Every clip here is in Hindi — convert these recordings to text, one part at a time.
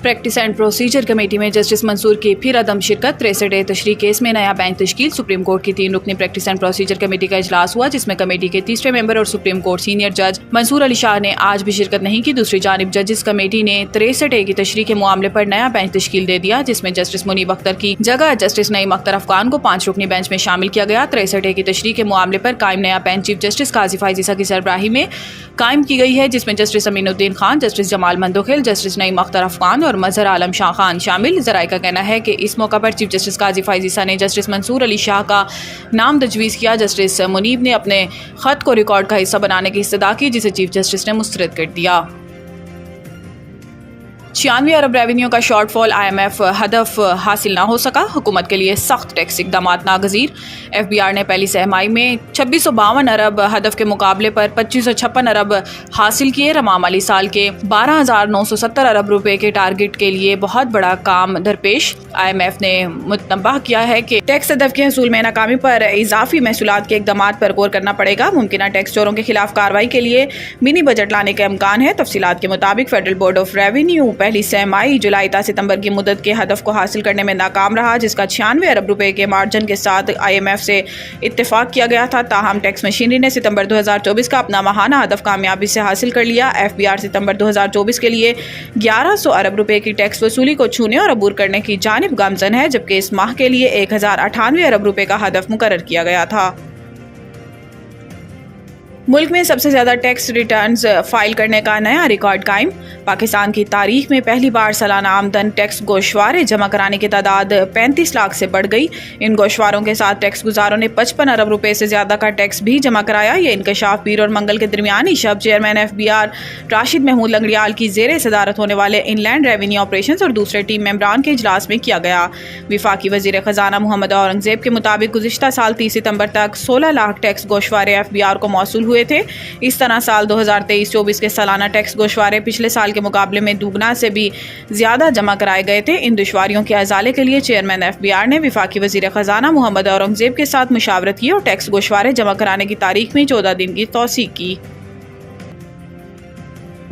प्रैक्टिस एंड प्रोसीजर कमेटी में जस्टिस मंसूर की फिर अदम शिरकत। 63 तशरीह केस में नया बेंच तश्कील। सुप्रीम कोर्ट की 3 रुकनी प्रैक्टिस एंड प्रोसीजर कमेटी का इजलास हुआ, जिसमें कमेटी के तीसरे मेंबर और सुप्रीम कोर्ट सीनियर जज मंसूर अली शाह ने आज भी शिरकत नहीं की। दूसरी जानिब जजिस कमेटी ने 63 की तशरीह के मामले पर नया बेंच तश्कील दे दिया, जिसमें जस्टिस मुनीब अख्तर की जगह जस्टिस नईम अख्तर अफगान को 5 रुकनी बेंच में शामिल किया गया। 63 की तशरीह के मामले पर कायम नया bench chief justice Qazi Faez Isa की सरबराही में कायम की गई है, जिसमें justice Aminuddin Khan, justice Jamal Mandokhail, justice Naeem Akhtar Afghan और मजहर आलम शाह खान शामिल। जराये का कहना है कि इस मौका पर चीफ जस्टिस काजी फाइज ईसा ने जस्टिस मंसूर अली शाह का नाम तजवीज़ किया। जस्टिस मुनीब ने अपने खत को रिकॉर्ड का हिस्सा बनाने की इस्तदा की, जिसे चीफ जस्टिस ने मुस्तरद कर दिया। 96 अरब रेवेन्यू का शॉर्टफॉल IMF हदफ हासिल ना हो सका। हुकूमत के लिए सख्त टैक्स इकदाम नागजीर। FBR ने पहली सहमाही में 2652 अरब हदफ के मुकाबले पर 2556 अरब हासिल किए। रवा माली साल के 12,970 अरब रुपए के टारगेट के लिए बहुत बड़ा काम दरपेश। IMF ने मुतनब्बह किया है कि टैक्स हदफ के हसूल में नाकामी पर इजाफी महसूलात के इकदाम पर गौर करना पड़ेगा। मुमकिन टैक्स चोरों के खिलाफ कार्रवाई के लिए मिनी बजट लाने का इम्कान है। तफसीलात के मुताबिक फेडरल बोर्ड ऑफ रेवेन्यू पहली सहमाही जुलाई ta सितंबर की मुद्दत के हदफ को हासिल करने में नाकाम रहा, जिसका 96 अरब रुपए के मार्जिन के साथ IMF से इत्तेफाक किया गया था। ताहम टैक्स मशीनरी ने सितंबर 2024 का अपना माहाना हदफ कामयाबी से हासिल कर लिया। FBR सितंबर 2024 के लिए 1100 अरब रुपए की टैक्स वसूली को छूने और अबूर करने की जानिब गामजन है, जबकि इस माह के लिए 1098 अरब रुपए का हदफ मुकर्रर किया गया था। मुल्क में सबसे ज्यादा टैक्स रिटर्न्स फाइल करने का नया रिकॉर्ड कायम। पाकिस्तान की तारीख में पहली बार सालाना आमदन टैक्स गोशवारे जमा कराने की तादाद 35 लाख से बढ़ गई। इन गोशवारों के साथ टैक्स गुजारों ने 55 अरब रुपए से ज्यादा का टैक्स भी जमा कराया। ये इंकशाफ पीर और मंगल के दरमियानी शब चेयरमैन FBR राशिद महमूद लंगड़ियाल की जेर सदारत होने वाले इनलैंड रेवेन्यू ऑपरेशन और दूसरे टीम मेंबरान के इजलास में किया गया। विफाकी वजीर खजाना मोहम्मद औरंगजेब के मुताबिक गुज़िश्ता साल 30 सितंबर तक 16 लाख टैक्स गोशवारे FBR को मौसूल हुए थे। इस तरह साल 2023-24 के सालाना टैक्स गोशवारे पिछले साल के मुकाबले में दुगना से भी ज्यादा जमा कराए गए थे। इन दुश्वारियों के अजाले के लिए चेयरमैन FBR ने विफाकी वजीर खजाना मोहम्मद औरंगजेब के साथ मुशावरत की और टैक्स गोशवारे जमा कराने की तारीख में 14 दिन की तौसीह की।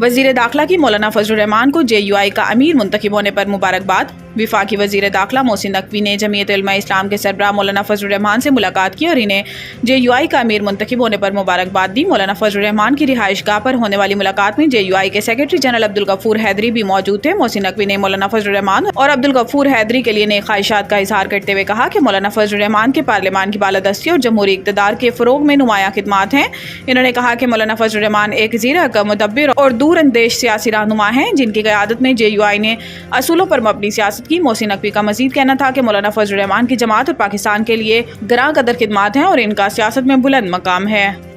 वजीर दाखिला की मौलाना फजलुर रहमान को JUI का अमीर मुंतखब होने पर मुबारकबाद। विफाकी वजीर दाखिला मोहसिन नकवी ने जमीयत उलमा इस्लाम के सरबराह मौलाना फजलुर रहमान से मुलाकात की और इन्हें JUI का अमीर मुंतखब होने पर मुबारकबाद दी। मौलाना फजलुर रहमान की रिहाइश गाह पर होने वाली मुलाकात में JUI के सेक्रेटरी जनरल अब्दुल गफूर हैदरी भी मौजूद थे। मोहसिन नकवी ने मौलाना फजलुर रहमान और अब्दुल गफूर हैदरी के लिए नेक ख्वाहिशात का इजहार करते हुए कहा कि मौलाना फजलुर रहमान के पार्लियामान की बालादस्ती और जमहूरी इक़्तिदार के फ़रोग़ में नुमायां खिदमात हैं। इन्होंने कहा कि मौलाना फजलुर रहमान एक ज़ीरक, मुदब्बिर और दूर अंदेश सियासी रहनुमा हैं, जिनकी क़यादत में JUI ने असूलों पर मबनी सियासत की। मोहसिन नकवी का मजीद कहना था कि मौलाना फजलुर रहमान की जमात और पाकिस्तान के लिए गरां कदर खिदमात हैं और इनका सियासत में बुलंद मकाम है।